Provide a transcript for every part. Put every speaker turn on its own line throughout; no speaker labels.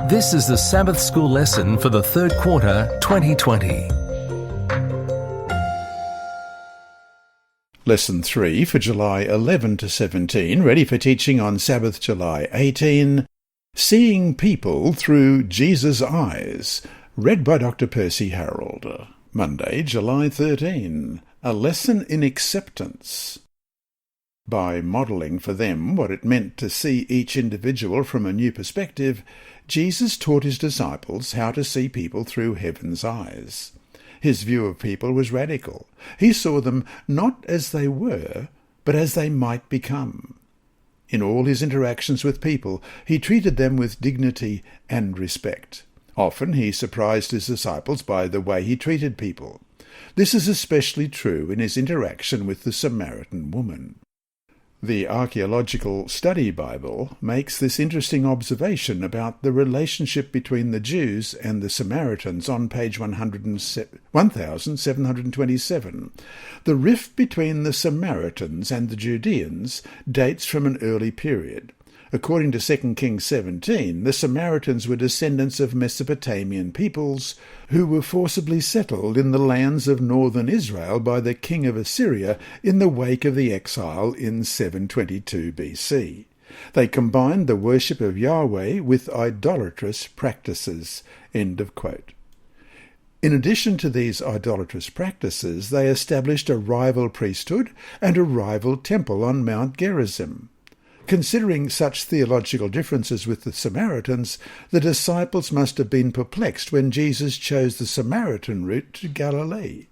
This is the Sabbath School lesson for the third quarter 2020.
Lesson 3 for July 11 to 17, ready for teaching on Sabbath July 18, Seeing People Through Jesus' Eyes, read by Dr. Percy Harrold. Monday, July 13, A Lesson in Acceptance. By modelling for them what it meant to see each individual from a new perspective, Jesus taught his disciples how to see people through heaven's eyes. His view of people was radical. He saw them not as they were, but as they might become. In all his interactions with people, he treated them with dignity and respect. Often he surprised his disciples by the way he treated people. This is especially true in his interaction with the Samaritan woman. The Archaeological Study Bible makes this interesting observation about the relationship between the Jews and the Samaritans on page 1727. The rift between the Samaritans and the Judeans dates from an early period. According to 2 Kings 17, the Samaritans were descendants of Mesopotamian peoples who were forcibly settled in the lands of northern Israel by the king of Assyria in the wake of the exile in 722 BC. They combined the worship of Yahweh with idolatrous practices. End of quote. In addition to these idolatrous practices, they established a rival priesthood and a rival temple on Mount Gerizim. Considering such theological differences with the Samaritans, the disciples must have been perplexed when Jesus chose the Samaritan route to Galilee.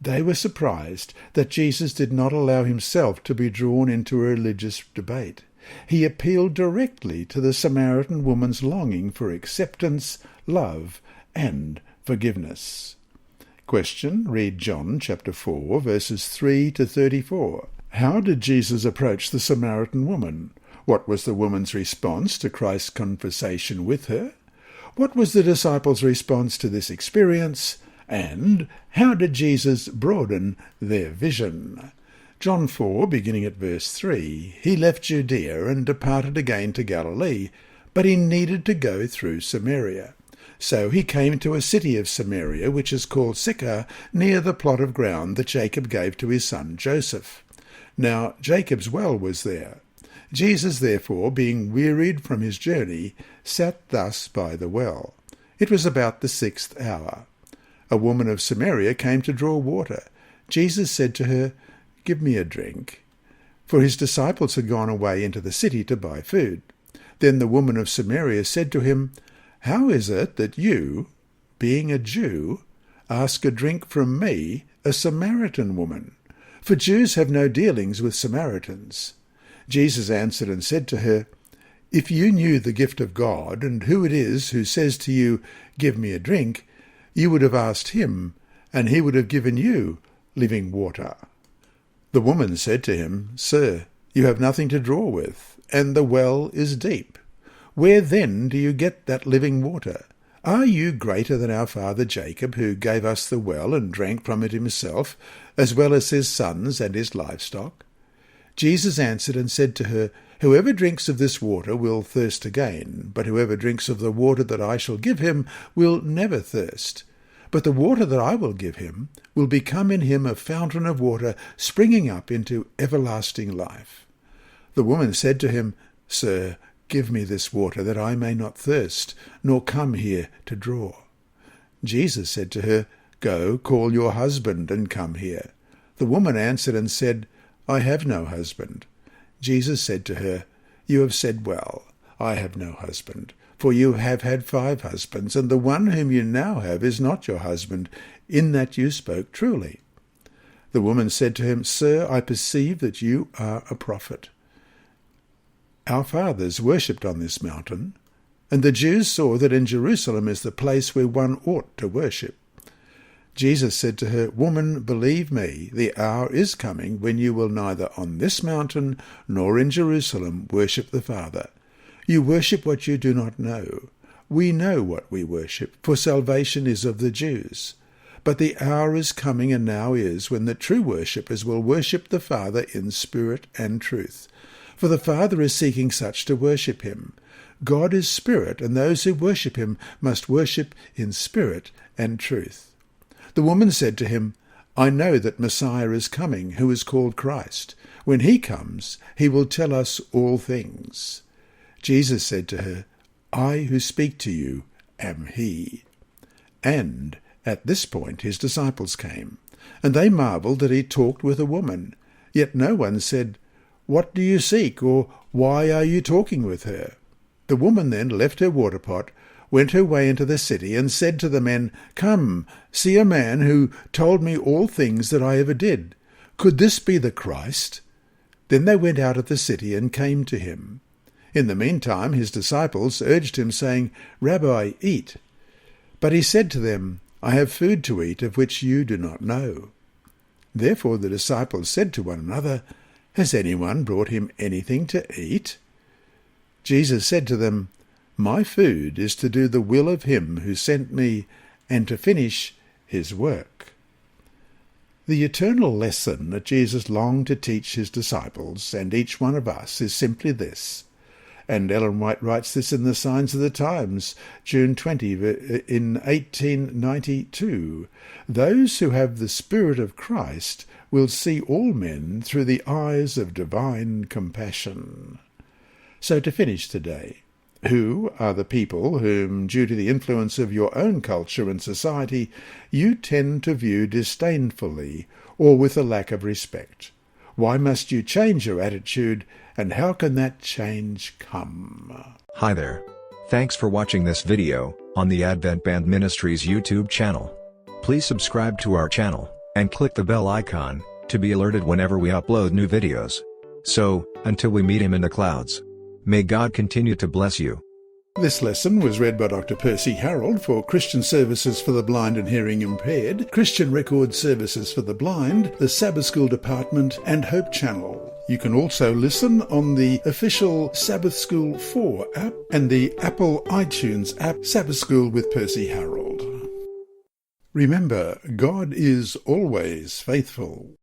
They were surprised that Jesus did not allow himself to be drawn into a religious debate. He appealed directly to the Samaritan woman's longing for acceptance, love, and forgiveness. Question. Read John chapter 4, verses 3 to 34. How did Jesus approach the Samaritan woman? What was the woman's response to Christ's conversation with her? What was the disciples' response to this experience? And how did Jesus broaden their vision? John 4, beginning at verse 3, He left Judea and departed again to Galilee, but he needed to go through Samaria. So he came to a city of Samaria, which is called Sychar, near the plot of ground that Jacob gave to his son Joseph. Now Jacob's well was there. Jesus, therefore, being wearied from his journey, sat thus by the well. It was about the 6th hour. A woman of Samaria came to draw water. Jesus said to her, "Give me a drink." For his disciples had gone away into the city to buy food. Then the woman of Samaria said to him, "How is it that you, being a Jew, ask a drink from me, a Samaritan woman? For Jews have no dealings with Samaritans." Jesus answered and said to her, "If you knew the gift of God, and who it is who says to you, 'Give me a drink,' you would have asked him, and he would have given you living water." The woman said to him, "Sir, you have nothing to draw with, and the well is deep. Where then do you get that living water? Are you greater than our father Jacob, who gave us the well and drank from it himself, as well as his sons and his livestock?" Jesus answered and said to her, "Whoever drinks of this water will thirst again, but whoever drinks of the water that I shall give him will never thirst. But the water that I will give him will become in him a fountain of water springing up into everlasting life." The woman said to him, "Sir, give me this water, that I may not thirst, nor come here to draw." Jesus said to her, "Go, call your husband, and come here." The woman answered and said, "I have no husband." Jesus said to her, "You have said well, I have no husband. For you have had 5 husbands, and the one whom you now have is not your husband, in that you spoke truly." The woman said to him, "Sir, I perceive that you are a prophet. Our fathers worshipped on this mountain, and the Jews saw that in Jerusalem is the place where one ought to worship." Jesus said to her, "Woman, believe me, the hour is coming when you will neither on this mountain nor in Jerusalem worship the Father. You worship what you do not know. We know what we worship, for salvation is of the Jews. But the hour is coming, and now is, when the true worshippers will worship the Father in spirit and truth. For the Father is seeking such to worship him. God is spirit, and those who worship him must worship in spirit and truth. The woman said to him, I know that Messiah is coming, who is called Christ. When he comes, he will tell us all things. Jesus said to her, I who speak to you am he. And at this point his disciples came, and they marvelled that he talked with a woman. Yet no one said, What do you seek? Or why are you talking with her? The woman then left her water pot, went her way into the city, and said to the men, Come, see a man who told me all things that I ever did. Could this be the Christ? Then they went out of the city and came to him. In the meantime his disciples urged him, saying, Rabbi, eat. But he said to them, I have food to eat of which you do not know. Therefore the disciples said to one another, Has anyone brought him anything to eat? Jesus said to them, My food is to do the will of him who sent me, and to finish his work. The eternal lesson that Jesus longed to teach his disciples, and each one of us, is simply this. And Ellen White writes this in the Signs of the Times, June 20, in 1892. Those who have the Spirit of Christ will see all men through the eyes of divine compassion. So to finish today, who are the people whom, due to the influence of your own culture and society, you tend to view disdainfully or with a lack of respect? Why must you change your attitude, and how can that change come?
Hi there. Thanks for watching this video on the Advent-band Ministries YouTube channel. Please subscribe to our channel and click the bell icon to be alerted whenever we upload new videos. So, until we meet him in the clouds, may God continue to bless you.
This lesson was read by Dr. Percy Harrold for Christian Services for the Blind and Hearing Impaired, Christian Record Services for the Blind, the Sabbath School Department, and Hope Channel. You can also listen on the official Sabbath School 4 app and the Apple iTunes app, Sabbath School with Percy Harrold. Remember, God is always faithful.